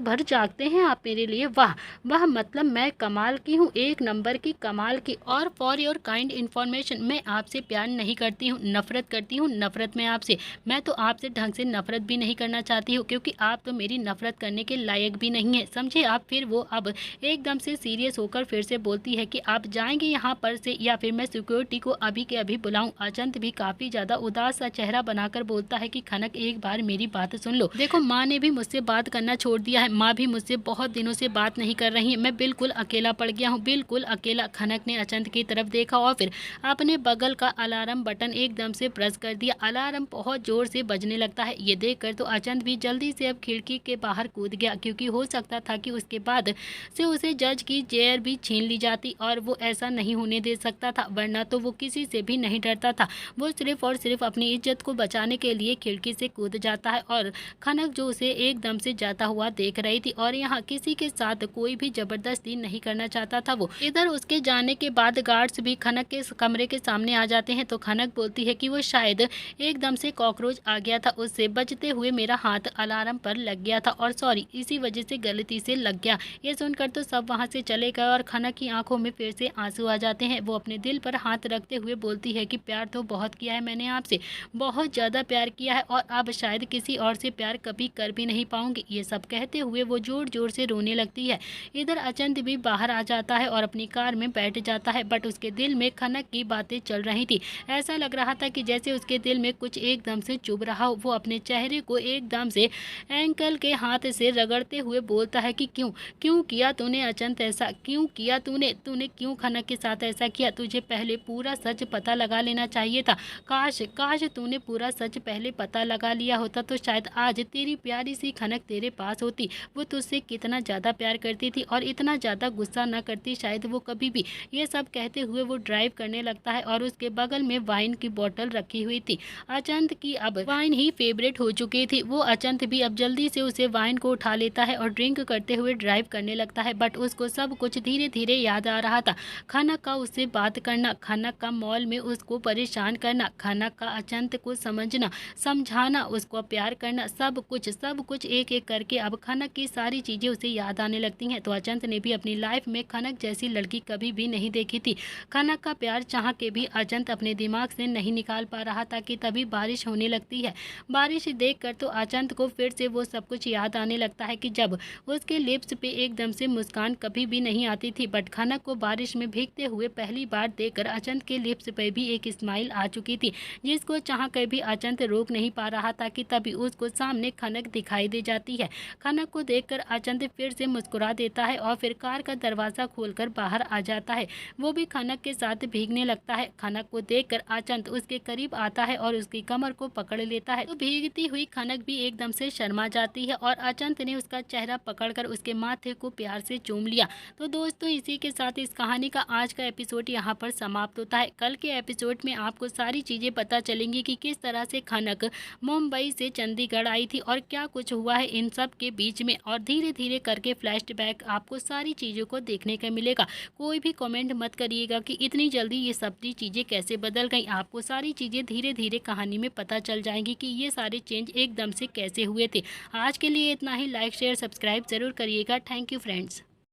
भर जागते हैं आप मेरे लिए? वाह वाह, मतलब मैं कमाल की हूँ, एक नंबर की, कमाल की। और फॉर योर काइंड इन्फॉर्मेशन, मैं आपसे प्यार नहीं करती हूँ, नफरत करती हूँ, नफरत में आपसे। मैं तो आपसे ढंग से नफरत भी नहीं करना चाहती हूँ क्योंकि आप तो मेरी नफरत करने के लायक भी नहीं है, समझे आप? फिर वो अब एकदम से सीरियस होकर फिर से बोलती है कि आप जाएंगे यहाँ पर से या फिर मैं सिक्योरिटी को अभी के अभी बुलाऊं? अचंत भी काफी ज्यादा उदास सा चेहरा बनाकर बोलता है कि खनक एक बार मेरी बात सुन लो, देखो माँ ने भी मुझसे बात करना छोड़ दिया है, माँ भी मुझसे बहुत दिनों से बात नहीं कर रही है, मैं बिल्कुल अकेला पड़ गया हूँ, बिल्कुल अकेला। खनक ने अचंत की तरफ देखा और फिर अपने बगल का अलार्म बटन एकदम से प्रेस कर दिया। अलार्म बहुत जोर से बजने लगता है। ये देखकर तो अचंत भी जल्दी से अब खिड़की के बाहर कूद गया क्योंकि हो सकता था कि उसके बाद से उसे जज की चेयर भी छीन ली जाती और वो ऐसा नहीं होने दे सकता था, वरना तो वो किसी से भी नहीं डरता था। वो सिर्फ और सिर्फ अपनी इज्जत को बचाने के लिए खिड़की से कूद जाता है और खनक जो उसे एकदम से जाता हुआ देख रही थी और यहाँ किसी के साथ कोई भी जबरदस्ती नहीं करना चाहता था वो। इधर उसके जाने के बाद गार्ड्स भी खनक के कमरे के सामने आ जाते हैं तो खनक बोलती है कि वो शायद एकदम से कॉकरोच आ गया था, उससे बचते हुए मेरा हाथ अलार्म पर लग गया था और सॉरी, इसी वजह से गलती से लग गया। ये सुनकर तो सब वहाँ से चले गए और खनक की आंखों में फिर से आंसू आ जाते हैं। वो अपने दिल पर हाथ रखते हुए बोलती है कि प्यार तो बहुत किया है मैंने आपसे, बहुत ज़्यादा प्यार किया है और अब शायद किसी और से प्यार कभी कर भी नहीं पाऊंगी। ये सब कहते हुए वो जोर जोर से रोने लगती है। इधर अचंत भी बाहर आ जाता है और अपनी कार में बैठ जाता है, बट उसके दिल में खनक की बातें चल रही थी। ऐसा लग रहा था कि जैसे उसके दिल में कुछ एकदम से चुभ रहा हो। वो अपने चेहरे को एकदम से एंकल के हाथ से रगड़ते हुए बोलता है कि क्यों किया तूने अचंत ऐसा, क्यों किया तूने क्यों खनक के साथ ऐसा किया? तुझे पहले पूरा सच पता लगा लेना चाहिए था। काश तूने पूरा सच पहले पता लगा लिया होता तो शायद आज तेरी प्यारी सी खनक तेरे पास होती। वो तुझसे कितना ज़्यादा प्यार करती थी और इतना ज़्यादा गुस्सा न करती शायद वो कभी भी। ये सब कहते हुए वो ड्राइव करने लगता है और उसके बगल में वाइन की बोतल रखी हुई थी। अचंत की अब वाइन ही फेवरेट हो चुकी थी। वो अचंत भी अब जल्दी से उसे वाइन को उठा लेता है और ड्रिंक करते हुए ड्राइव करने लगता है, बट उसको सब कुछ धीरे धीरे याद आ रहा था। खनक का उससे बात करना, खनक का मॉल में उसको परेशान करना, खनक का अचंत को समझना समझाना, उसको प्यार करना, सब कुछ एक एक करके अब खनक की सारी चीज़ें उसे याद आने लगती हैं। तो अचंत ने भी अपनी लाइफ में खनक जैसी लड़की कभी भी नहीं देखी थी। खनक का प्यार चाह के भी अचंत अपने दिमाग से नहीं निकाल पा रहा था कि तभी बारिश होने लगती है। बारिश देखकर तो अचंत को फिर से वो सब कुछ याद आने लगता है कि जब उसके लिप्स पे एकदम से मुस्कान कभी भी नहीं आती थी, बट खनक को बारिश में भीगते हुए पहली बार देखकर अचंत के लिप्स पे भी एक स्माइल आ चुकी थी, जिसको चाह कर भी अचंत रोक नहीं पा रहा था कि तभी उसको सामने खनक दिखाई दे जाती है। खनक को देखकर अचंत फिर से मुस्कुरा देता है और फिर कार का दरवाजा खोलकर बाहर आ जाता है। वो भी खनक के साथ भीगने लगता है। खनक को देखकर अचंत उसके करीब आता है और उसकी कमर को पकड़ लेता है। तो भीगती हुई खनक भी एकदम से शर्मा जाती है और अचंत ने उसका चेहरा पकड़कर उसके माथे को प्यार से चूम लिया। तो दोस्तों इसी के साथ इस कहानी का आज का एपिसोड यहाँ पर समाप्त होता है। कल के एपिसोड में आपको सारी चीजें पता चलेंगी कि किस तरह से खनक मुंबई से चंडीगढ़ आई थी और क्या कुछ हुआ है इन सब के बीच में, और धीरे धीरे करके फ्लैशबैक आपको सारी चीज़ों को देखने का मिलेगा। कोई भी कमेंट मत करिएगा कि इतनी जल्दी ये सभी चीज़ें कैसे बदल गई। आपको सारी चीज़ें धीरे धीरे कहानी में पता चल जाएंगी कि ये सारे चेंज एकदम से कैसे हुए थे। आज के लिए इतना ही। लाइक शेयर सब्सक्राइब ज़रूर करिएगा। Thank you friends.